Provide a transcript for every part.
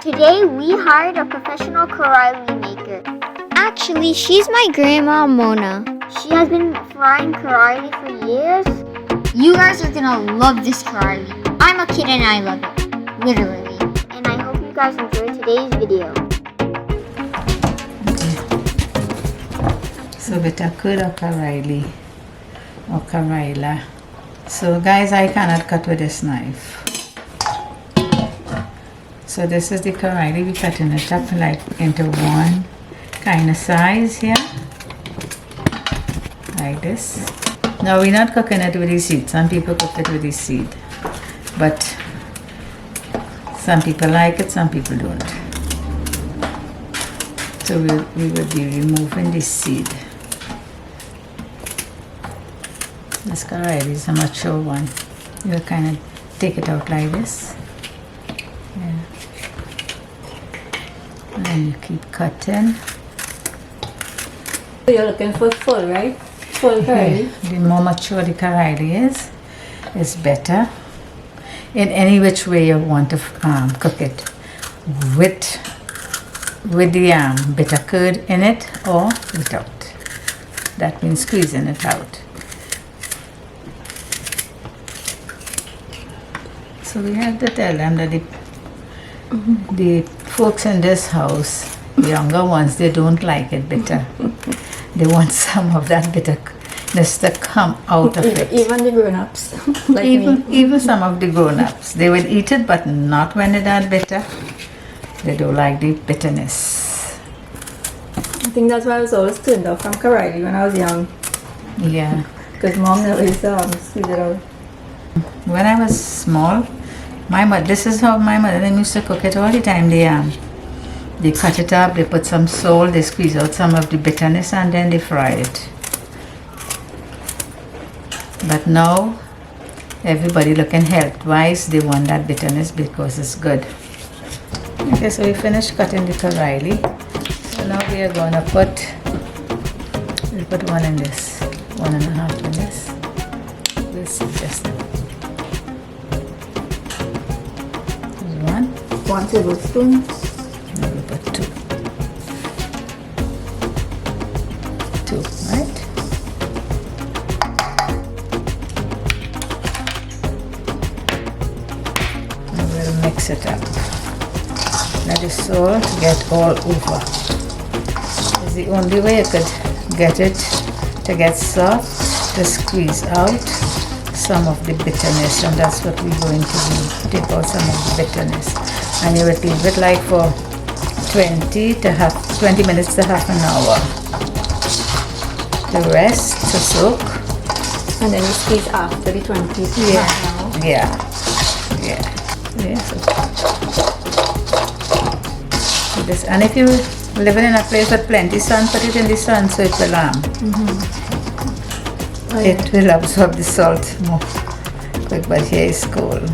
Today we hired a professional carailli maker. Actually, she's my grandma Mona. She has been frying carailli for years. You guys are gonna love this carailli. I'm a kid and I love it. Literally. And I hope you guys enjoy today's video. So beta curd or carailli or karela. So guys, I cannot cut with this knife. So this is the carailli. We cutting it up like into one kind of size here, like this. Now we're not cooking it with the seed. Some people cook it with the seed, but some people like it, some people don't. So we will be removing the seed. This carailli is a mature one. You'll kind of take it out like this. Yeah. And then you keep cutting. So you're looking for full, right? Full carailli. Yeah. The more mature the carailli is better. In any which way you want to cook it, with the bitter curd in it or without. That means squeezing it out. So we have to tell them that the folks in this house, the younger ones, they don't like it bitter. They want some of that bitterness to come out of it. Even the grown-ups, like me. Even some of the grown-ups, they will eat it, but not when it's that bitter. They don't like the bitterness. I think that's why I was always turned off from carailli when I was young. Yeah. Because mom never used to squeeze it out. When I was small, this is how my mother used to cook it all the time. They cut it up, they put some salt, they squeeze out some of the bitterness, and then they fry it. But now, everybody looking health-wise, they want that bitterness because it's good. Okay, so we finished cutting the carailli. So now we are going to put one in this, 1.5 in this. We'll see just now. 1 tablespoon. Now we put 2. 2, right? And we'll mix it up. Let the salt get all over. It's the only way you could get it to get soft, to squeeze out some of the bitterness, and that's what we're going to do. Take out some of the bitterness. And you would leave it like for 20 minutes to half an hour. The rest to soak. And then you squeeze after the 20 to half an hour. Yeah. So this, and if you living in a place with plenty sun, put it in the sun so it will it will absorb the salt more quick, but here is cold.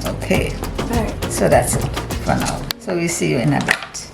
Okay. Alright. So that's it for now. So we see you in a bit.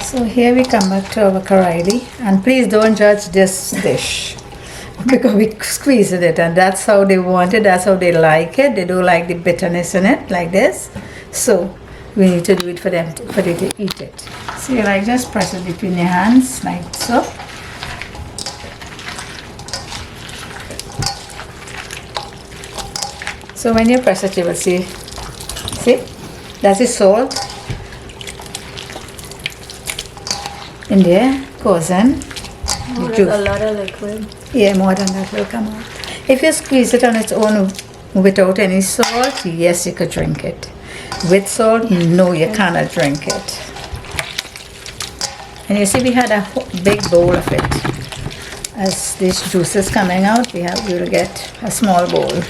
So here we come back to our carailli, and please don't judge this dish because we squeezed it, and that's how they want it, that's how they like it. They don't like the bitterness in it like this. So we need to do it for them to eat it. So you like just press it between your hands like so. So when you press it, you will see, that's the salt in there, goes in. Oh, that's a lot of liquid. Yeah, more than that will come out. If you squeeze it on its own without any salt, yes, you could drink it. With salt, no, you cannot drink it. And you see we had a big bowl of it. As this juice is coming out, we will get a small bowl.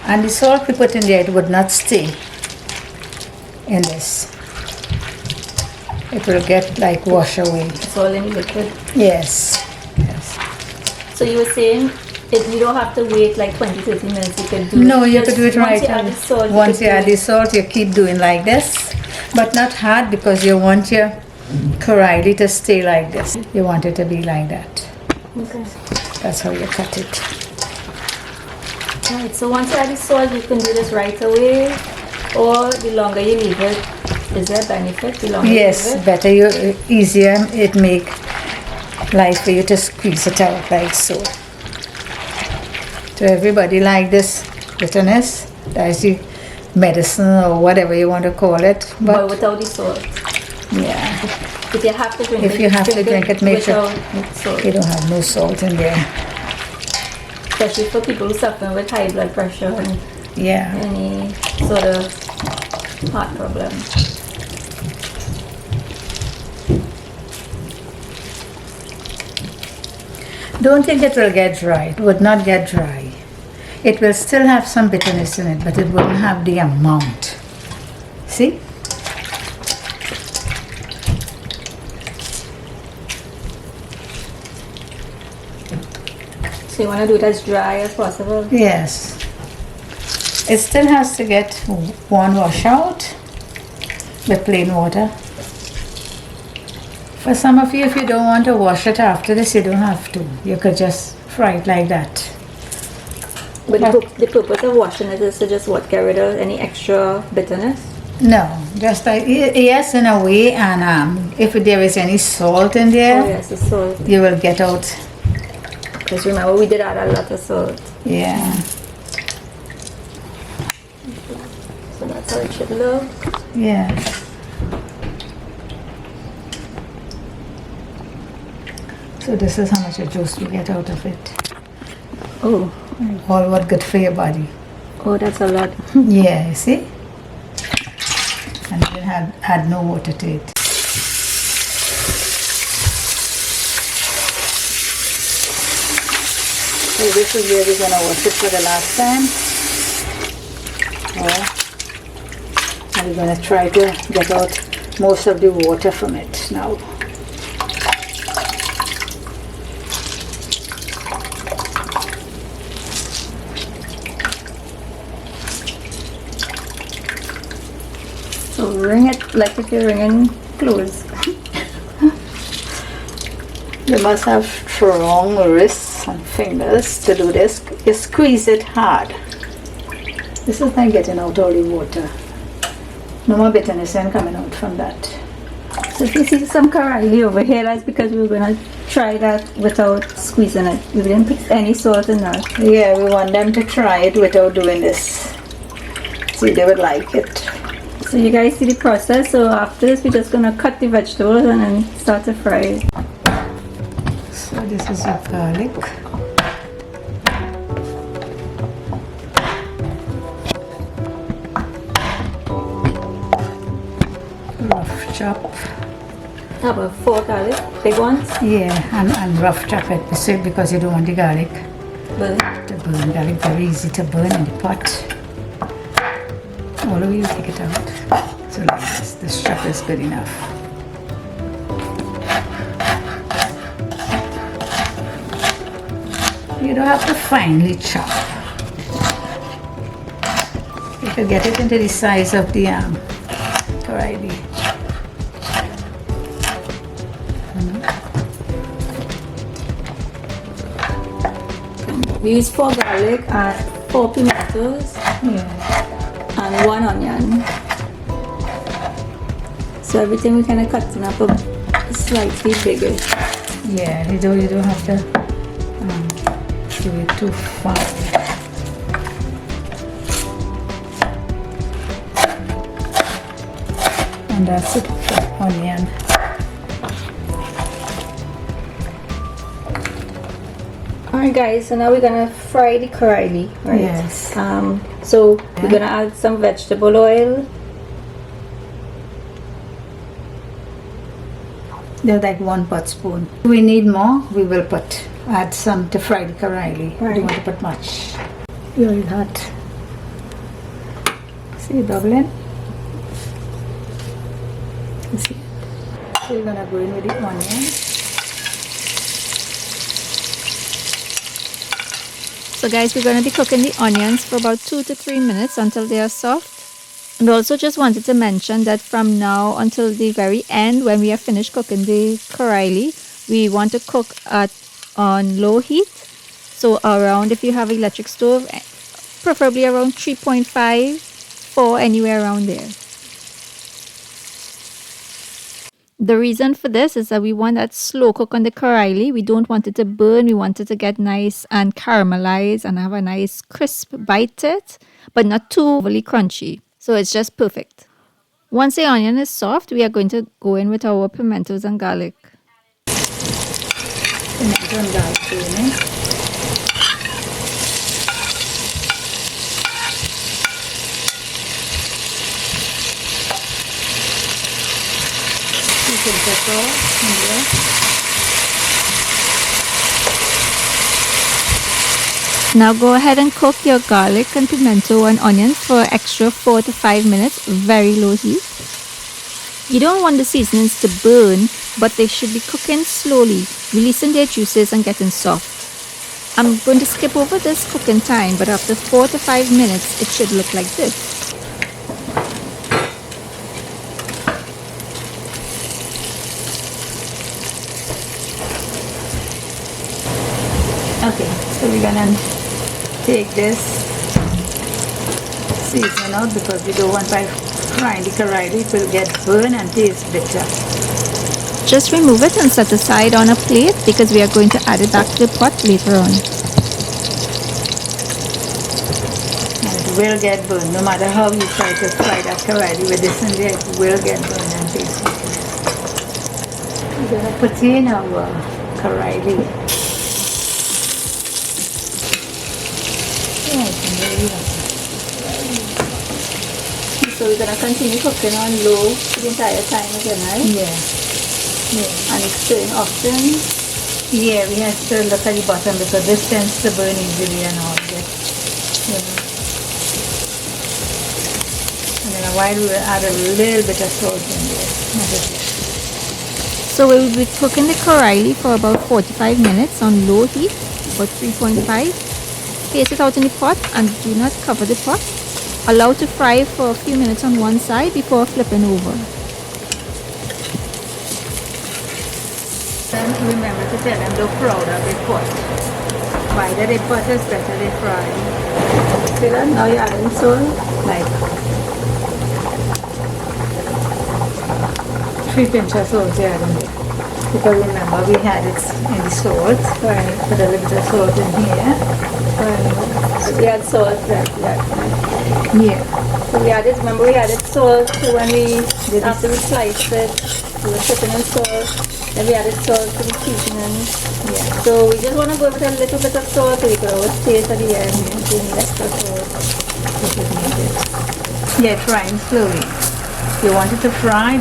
And the salt we put in there, it would not stay in this. It will get like wash away. It's all in liquid. Yes. So you were saying you don't have to wait like 20-30 minutes. You can do No, it. you have to do it right away. Once you add the salt, you keep doing like this, but not hard because you want your carailli to stay like this. You want it to be like that. Okay. That's how you cut it. Right, so once you add the salt, you can do this right away, or the longer you leave it, is there a benefit? The longer Yes, you leave it? better easier it make life for you to squeeze it out like so. To everybody like this bitterness, that's the medicine or whatever you want to call it. But without the salt. Yeah, If you have to drink if you have to drink it, make sure without salt. you don't have no salt in there. Especially for people suffering with high blood pressure and Yeah. any sort of heart problem. Don't think it will get dry. It would not get dry. It will still have some bitterness in it, but it wouldn't have the amount. See? So you want to do it as dry as possible? Yes. It still has to get one wash out with plain water. For some of you, if you don't want to wash it after this, you don't have to. You could just fry it like that. But the purpose of washing it is to just what, get rid of any extra bitterness? No, just like, yes, in a way, and if there is any salt in there, Oh yes, the salt. you will get out. Because remember, we did add a lot of salt. Yeah. So that's how it should look. Yeah. So this is how much of juice we get out of it. Oh, All what good for your body. oh, that's a lot. Yeah, you see? And you can add no water to it. So this is where we're gonna wash it for the last time. And we're gonna try to get out most of the water from it now. So ring it like if you're ringing cloves. You must have strong wrists and fingers to do this. You squeeze it hard. This is not getting out all the water. No more bitterness and coming out from that. So if you see some karaili over here, that's because we were going to try that without squeezing it. We didn't put any salt in that. Yeah, we want them to try it without doing this. See, they would like it. So you guys see the process. So after this, we're just going to cut the vegetables and then start to fry it. So this is your garlic. Rough chop. About 4 garlic, big ones. Yeah, and rough chop it because you don't want the garlic But to burn. Garlic very easy to burn in the pot. All of you take it out. So like this chop is good enough. You don't have to finely chop. You can get it into the size of the karaili. we use 4 garlic and 4 pimentos Yeah. and 1 onion. So everything we kind of cut up a slightly bigger. Yeah, you don't have to do it too fine. And that's it for onion. Alright guys, so now we're gonna fry the karaili, right? Yes. So we're gonna add some vegetable oil. They're like 1 pot spoon. If we need more, we will add some to fry the karaili. We Right. don't want to put much. Very hot. See it bubbling? You see it? So we're gonna go in with the onion. So guys, we're going to be cooking the onions for about 2 to 3 minutes until they are soft. And also just wanted to mention that from now until the very end, when we are finished cooking the karaili, we want to cook on low heat. So around, if you have electric stove, preferably around 3.5, 4, anywhere around there. The reason for this is that we want that slow cook on the karaili. We don't want it to burn. We want it to get nice and caramelized and have a nice crisp bite to it, but not too overly crunchy. So it's just perfect. Once the onion is soft, we are going to go in with our pimentos and garlic. Pimento and garlic, Trini. Pepper here. Now go ahead and cook your garlic and pimento and onions for an extra 4 to 5 minutes, very low heat. You don't want the seasonings to burn, but they should be cooking slowly, releasing their juices and getting soft. I'm going to skip over this cooking time, but after 4 to 5 minutes, it should look like this. Okay, so we're gonna take this seasoning out because we don't want by frying the karaili it will get burned and taste bitter. Just remove it and set aside on a plate because we are going to add it back to the pot later on. And it will get burned no matter how you try to fry that karaili with this in there, it will get burned and taste bitter. We're gonna put in our karaili. So we're going to continue cooking on low the entire time again, right? Yeah. And it's stirring often. Yeah, we have to look at the bottom because this tends to burn easily and all this. Yeah. And then a while we will add a little bit of salt in there. So we will be cooking the karaili for about 45 minutes on low heat, about 3.5. Place it out in the pot and do not cover the pot. Allow to fry for a few minutes on one side before flipping over. And remember to tell them they're proud of the pot. Wider the pot is better they fry. See that? Now you're adding salt. Like 3 pinches of salt you add in there. Because remember we had it in the salt. Right. Put a little bit of salt in here. So we add salt. Yeah. So we added, remember we added salt when we, after we sliced it, we were putting in salt. Then we added salt to the seasoning. Yeah. So we just want to go with a little bit of salt so we can always taste at the end. We need extra salt. Yeah, frying slowly. You want it to fry.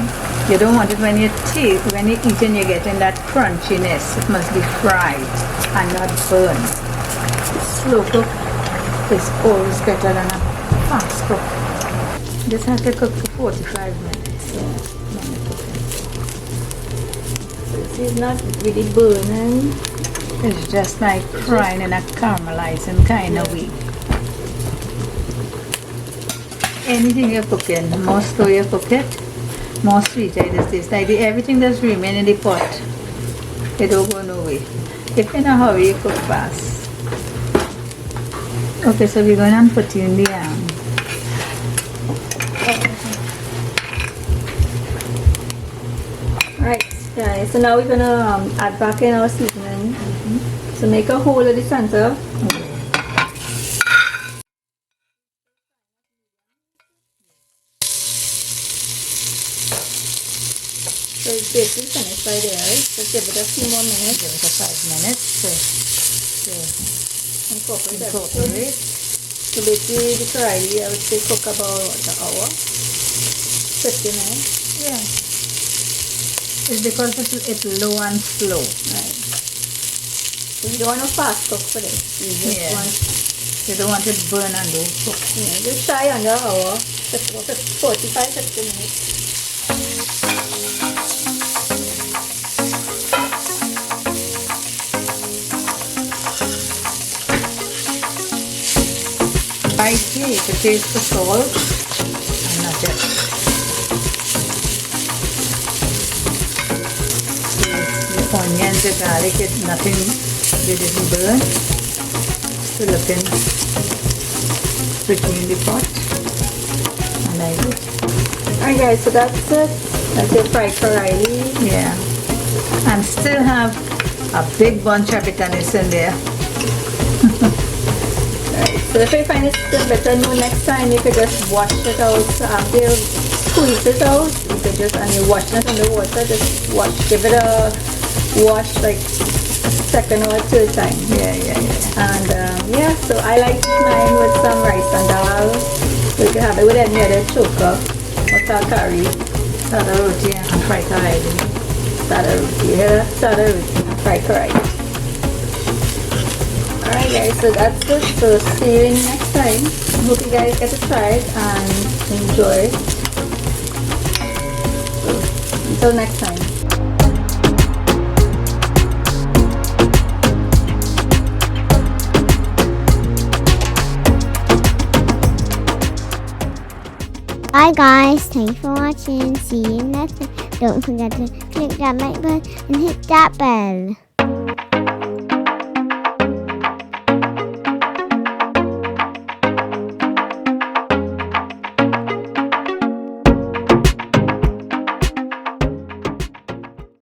You don't want it when you eat and you're getting that crunchiness. It must be fried and not burned. Slow cook is always better than a fast cook. This has to cook for 45 minutes. So this is not really burning. It's just like frying in a caramelizing kind of way. Anything you're cooking, the more slow you cook it, more sweeter it is. Like everything that's remaining in the pot, it don't go no way. If in a hurry, you cook fast. Okay, so we're going to put in the Right, guys. So now we're gonna add back in our seasoning. So make a hole at the center. So it's basically finished by there, right? Just give it a few more minutes. Give it a 5 minutes to Incorporate incorporate. everything. So basically the karaili, I would say cook about an hour, 50 minutes. Yeah. It's because it's low and slow. Right. So you don't want to fast cook for this. You just want, You don't want it burn and don't cook. just try under an hour, 45-50 minutes. Spicy, you can taste the salt and not it. The onions, the garlic, nothing, they didn't burn. Still looking pretty in the pot. And I do. Alright guys, so that's it. That's your fried carailles. Yeah. And still have a big bunch of bitterness in there. Right. So if you find it still better, next time you could just wash it out. After you squeeze it out, you could just, and you wash it in the water, just give it a wash like a second or two time. Yeah. And yeah, so I like mine with some rice and dal. So you can have it with any other choker or curry. Sada roti and fried carailles. Sada roti. You hear that? Sada roti and fried carailles. Alright guys, so that's it. So see you next time. Hope you guys get to try it and enjoy. So until next time. Bye guys, thanks for watching. See you next time. Don't forget to click that like button and hit that bell.